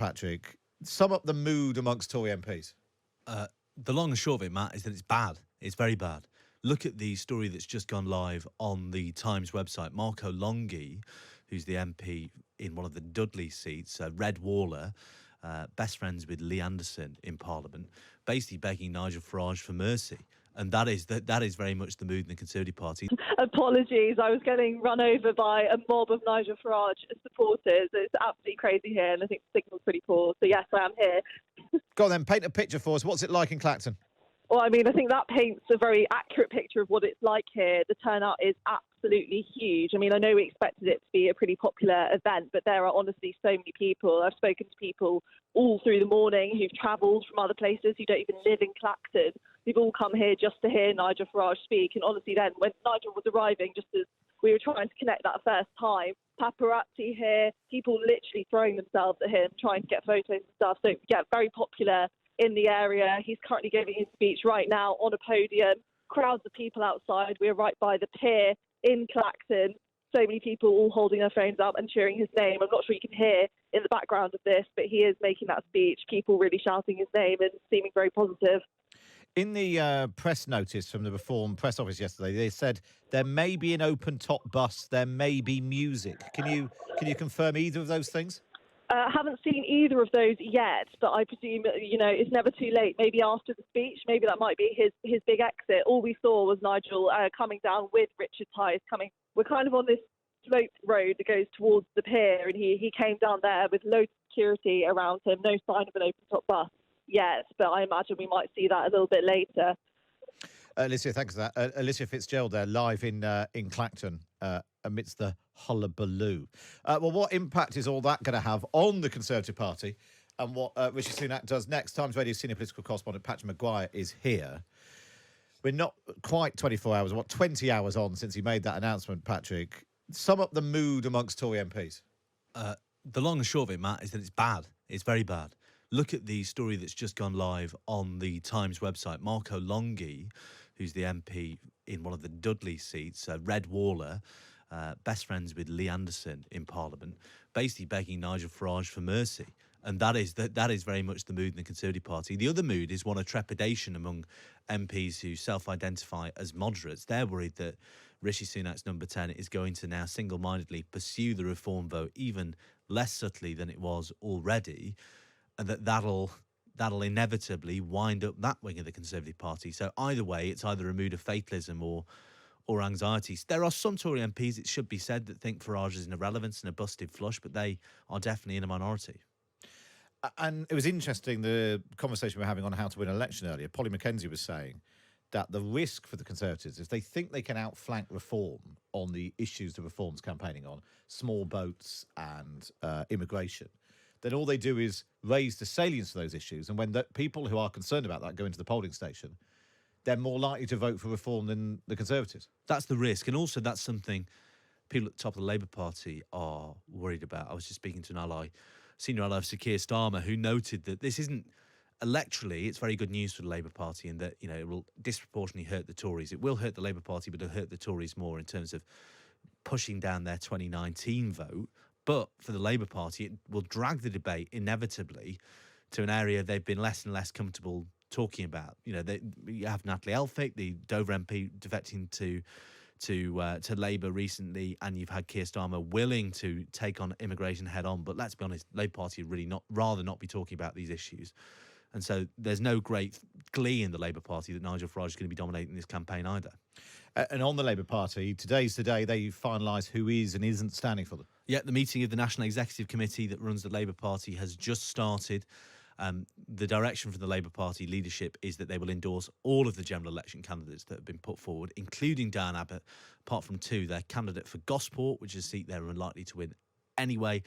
Patrick. Sum up the mood amongst Tory MPs. The long and short of it, Matt, is that it's bad. It's very bad. Look at the story that's just gone live on the Times website. Marco Longhi, who's the MP in one of the Dudley seats, Red Waller, best friends with Lee Anderson in Parliament, basically begging Nigel Farage for mercy. And that is very much the mood in the Conservative Party. Apologies, I was getting run over by a mob of Nigel Farage supporters. It's absolutely crazy here, and I think the signal's pretty poor. So yes, I am here. Go on then, paint a picture for us. What's it like in Clacton? Well, I mean, I think that paints a very accurate picture of what it's like here. The turnout is absolutely huge. I mean, I know we expected it to be a pretty popular event, but there are honestly so many people. I've spoken to people all through the morning who've travelled from other places who don't even live in Clacton. They've all come here just to hear Nigel Farage speak. And honestly, then when Nigel was arriving, just as we were trying to connect that first time, paparazzi here, people literally throwing themselves at him, trying to get photos and stuff. So, yeah, very popular in the area. He's currently giving his speech right now on a podium. Crowds of people outside. We're right by the pier in Clacton. So many people all holding their phones up and cheering his name. I'm not sure you can hear in the background of this, but he is making that speech. People really shouting his name and seeming very positive. In the press notice from the Reform press office yesterday, they said there may be an open-top bus, there may be music. Can you confirm either of those things? Haven't seen either of those yet, but I presume, it's never too late. Maybe after the speech, maybe that might be his big exit. All we saw was Nigel coming down with Richard Tice. We're kind of on this sloped road that goes towards the pier, and he came down there with loads of security around him. No sign of an open-top bus yet, but I imagine we might see that a little bit later. Alicia, thanks for that. Alicia Fitzgerald there, live in Clacton, amidst the hullabaloo. Well, what impact is all that going to have on the Conservative Party and what Rishi Sunak does next? Times Radio senior political correspondent Patrick Maguire is here. We're not quite 24 hours, 20 hours on since he made that announcement, Patrick. Sum up the mood amongst Tory MPs. The long and short of it, Matt, is that it's bad. It's very bad. Look at the story that's just gone live on the Times website. Marco Longhi, who's the MP in one of the Dudley seats, Red Waller, best friends with Lee Anderson in Parliament, basically begging Nigel Farage for mercy. And that is very much the mood in the Conservative Party. The other mood is one of trepidation among MPs who self-identify as moderates. They're worried that Rishi Sunak's number 10 is going to now single-mindedly pursue the reform vote even less subtly than it was already, and that'll inevitably wind up that wing of the Conservative Party. So either way, it's either a mood of fatalism or anxieties. There are some Tory MPs, it should be said, that think Farage is an irrelevance and a busted flush, but they are definitely in a minority. And it was interesting, the conversation we were having on how to win an election earlier. Polly Mackenzie was saying that the risk for the Conservatives is they think they can outflank Reform on the issues the Reform's campaigning on, small boats and immigration. Then all they do is raise the salience of those issues. And when the people who are concerned about that go into the polling station, they're more likely to vote for Reform than the Conservatives. That's the risk. And also that's something people at the top of the Labour Party are worried about. I was just speaking to an senior ally of Sir Keir Starmer, who noted that this isn't electorally, it's very good news for the Labour Party in that, it will disproportionately hurt the Tories. It will hurt the Labour Party, but it'll hurt the Tories more in terms of pushing down their 2019 vote. But for the Labour Party, it will drag the debate inevitably to an area they've been less and less comfortable talking about. You have Natalie Elphicke, the Dover MP, defecting to Labour recently, and you've had Keir Starmer willing to take on immigration head on. But let's be honest, Labour Party would really rather not be talking about these issues. And so there's no great glee in the Labour Party that Nigel Farage is going to be dominating this campaign either. And on the Labour Party, today's the day they finalise who is and isn't standing for them. Yeah, the meeting of the National Executive Committee that runs the Labour Party has just started. The direction from the Labour Party leadership is that they will endorse all of the general election candidates that have been put forward, including Diane Abbott, apart from two, their candidate for Gosport, which is a seat they're unlikely to win anyway,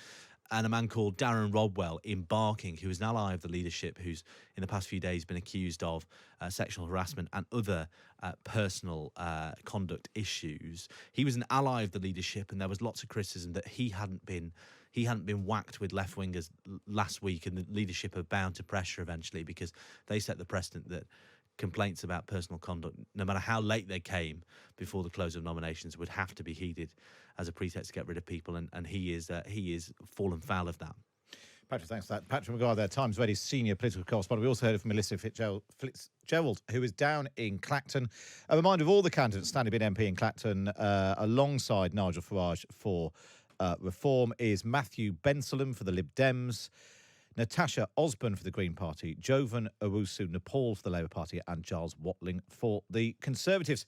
and a man called Darren Rodwell in Barking, who is an ally of the leadership, who's in the past few days been accused of sexual harassment and other personal conduct issues. He was an ally of the leadership, and there was lots of criticism that he hadn't been whacked with left-wingers last week, and the leadership are bound to pressure eventually because they set the precedent that complaints about personal conduct, no matter how late they came before the close of nominations, would have to be heeded as a pretext to get rid of people, and he is fallen foul of that. Patrick, thanks for that. Patrick Maguire there, Times Ready senior political correspondent. We also heard from Melissa Fitzgerald, who is down in Clacton. A reminder of all the candidates standing being MP in Clacton, alongside Nigel Farage for Reform, is Matthew Bensalem for the Lib Dems, Natasha Osborne for the Green Party, Jovan Owusu-Nepal for the Labour Party, and Giles Watling for the Conservatives.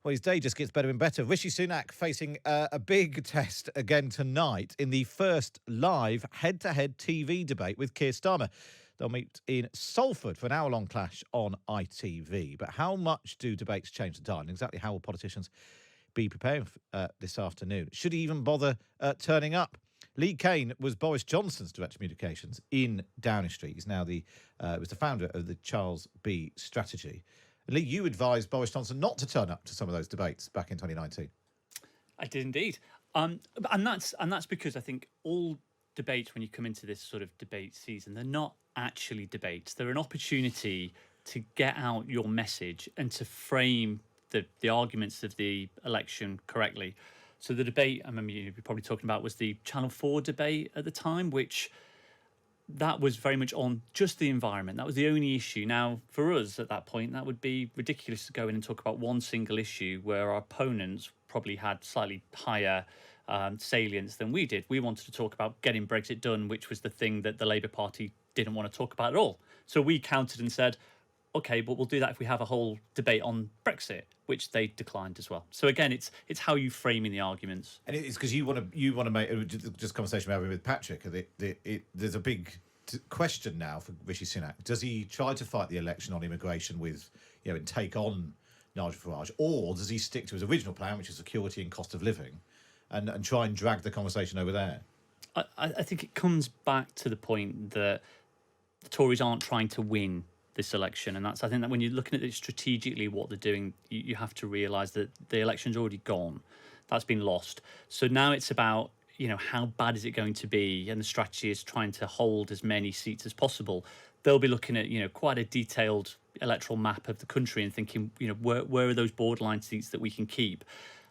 Well, his day just gets better and better. Rishi Sunak facing a big test again tonight in the first live head-to-head TV debate with Keir Starmer. They'll meet in Salford for an hour-long clash on ITV. But how much do debates change the dial? And exactly how will politicians be preparing this afternoon? Should he even bother turning up? Lee Kane was Boris Johnson's Director of Communications in Downing Street. He's now was the founder of the Charles B strategy. Lee, you advised Boris Johnson not to turn up to some of those debates back in 2019. I did indeed, and that's because I think all debates, when you come into this sort of debate season, they're not actually debates. They're an opportunity to get out your message and to frame the arguments of the election correctly. So the debate, I remember you're probably talking about, was the Channel 4 debate at the time, which that was very much on just the environment. That was the only issue. Now, for us at that point, that would be ridiculous to go in and talk about one single issue where our opponents probably had slightly higher salience than we did. We wanted to talk about getting Brexit done, which was the thing that the Labour Party didn't want to talk about at all. So we countered and said, OK, but we'll do that if we have a whole debate on Brexit, which they declined as well. So again, it's how you framing the arguments. And it's because you want to make just a conversation we're having with Patrick. There's a big question now for Rishi Sunak. Does he try to fight the election on immigration with, and take on Nigel Farage, or does he stick to his original plan, which is security and cost of living, and try and drag the conversation over there? I think it comes back to the point that the Tories aren't trying to win this election, and I think that when you're looking at it strategically, what they're doing, you have to realise that the election's already gone. That's been lost. So now it's about, how bad is it going to be? And the strategy is trying to hold as many seats as possible. They'll be looking at, quite a detailed electoral map of the country and thinking, where are those borderline seats that we can keep?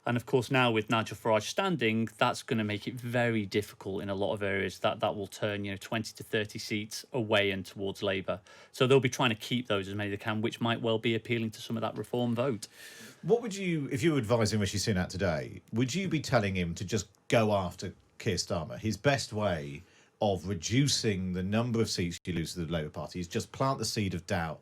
And of course, now with Nigel Farage standing, that's going to make it very difficult in a lot of areas. That will turn 20 to 30 seats away and towards Labour. So they'll be trying to keep those as many as they can, which might well be appealing to some of that reform vote. What would you, if you were advising Rishi Sunak today, would you be telling him to just go after Keir Starmer? His best way of reducing the number of seats you lose to the Labour Party is just plant the seed of doubt,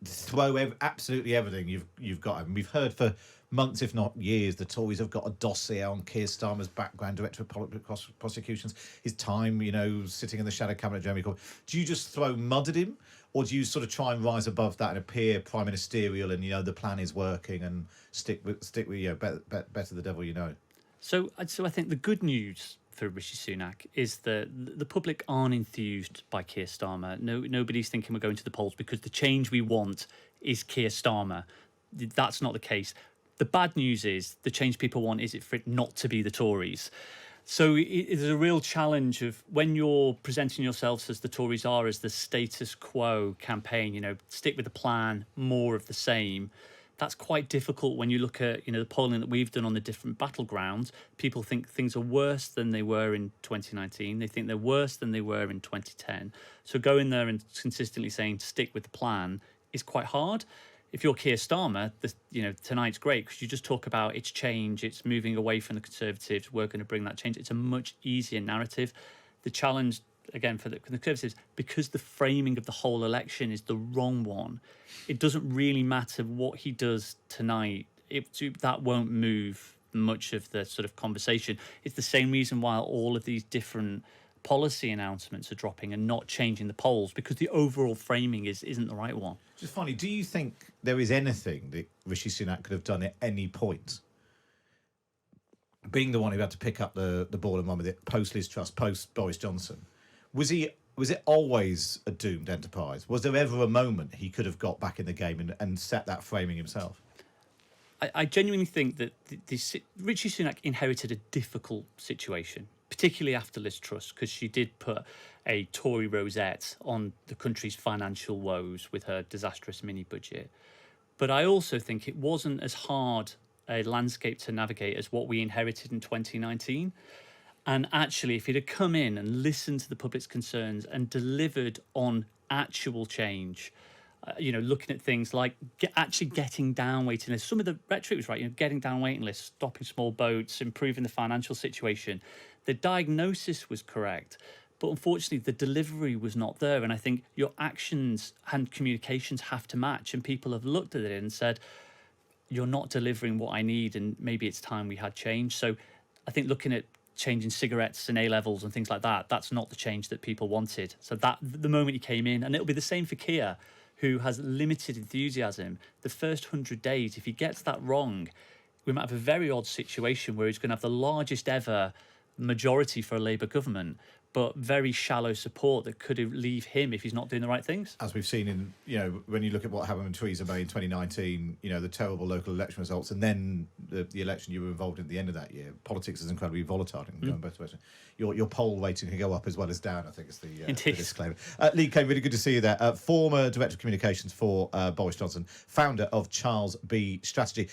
throw absolutely everything you've got. And we've heard for months, if not years, the Tories have got a dossier on Keir Starmer's background, Director of Public Prosecutions, his time, sitting in the shadow cabinet, Jeremy Corbyn. Do you just throw mud at him, or do you sort of try and rise above that and appear prime ministerial and the plan is working and stick with better the devil you know? So I think the good news for Rishi Sunak is that the public aren't enthused by Keir Starmer. Nobody's thinking we're going to the polls because the change we want is Keir Starmer. That's not the case. The bad news is the change people want is for it not to be the Tories. So it is a real challenge of when you're presenting yourselves as the Tories are, as the status quo campaign, stick with the plan, more of the same. That's quite difficult when you look at, the polling that we've done on the different battlegrounds. People think things are worse than they were in 2019. They think they're worse than they were in 2010. So going there and consistently saying stick with the plan is quite hard. If you're Keir Starmer, tonight's great because you just talk about it's change, it's moving away from the Conservatives, we're going to bring that change. It's a much easier narrative. The challenge, again, for the Conservatives, because the framing of the whole election is the wrong one, it doesn't really matter what he does tonight. That won't move much of the sort of conversation. It's the same reason why all of these different policy announcements are dropping and not changing the polls, because the overall framing isn't the right one. Just finally, do you think there is anything that Rishi Sunak could have done at any point, being the one who had to pick up the ball and run with it post Liz Truss, post Boris Johnson? Was it always a doomed enterprise? Was there ever a moment he could have got back in the game and set that framing himself? I genuinely think that Rishi Sunak inherited a difficult situation, particularly after Liz Truss, because she did put a Tory rosette on the country's financial woes with her disastrous mini-budget. But I also think it wasn't as hard a landscape to navigate as what we inherited in 2019. And actually, if he'd have come in and listened to the public's concerns and delivered on actual change, looking at things like actually getting down waiting lists. Some of the rhetoric was right, getting down waiting lists, stopping small boats, improving the financial situation. The diagnosis was correct, but unfortunately the delivery was not there. And I think your actions and communications have to match. And people have looked at it and said, you're not delivering what I need, and maybe it's time we had change. So I think looking at changing cigarettes and A-levels and things like that, that's not the change that people wanted. So that the moment he came in, and it'll be the same for Keir, who has limited enthusiasm, the first 100 days, if he gets that wrong, we might have a very odd situation where he's going to have the largest ever majority for a Labour government, but very shallow support that could leave him if he's not doing the right things. As we've seen in, when you look at what happened with Theresa May in 2019, the terrible local election results, and then the election you were involved in at the end of that year. Politics is incredibly volatile and going both ways. Your poll rating can go up as well as down, I think is the disclaimer. Lee Kane, really good to see you there. Former Director of Communications for Boris Johnson, founder of Charles B Strategy.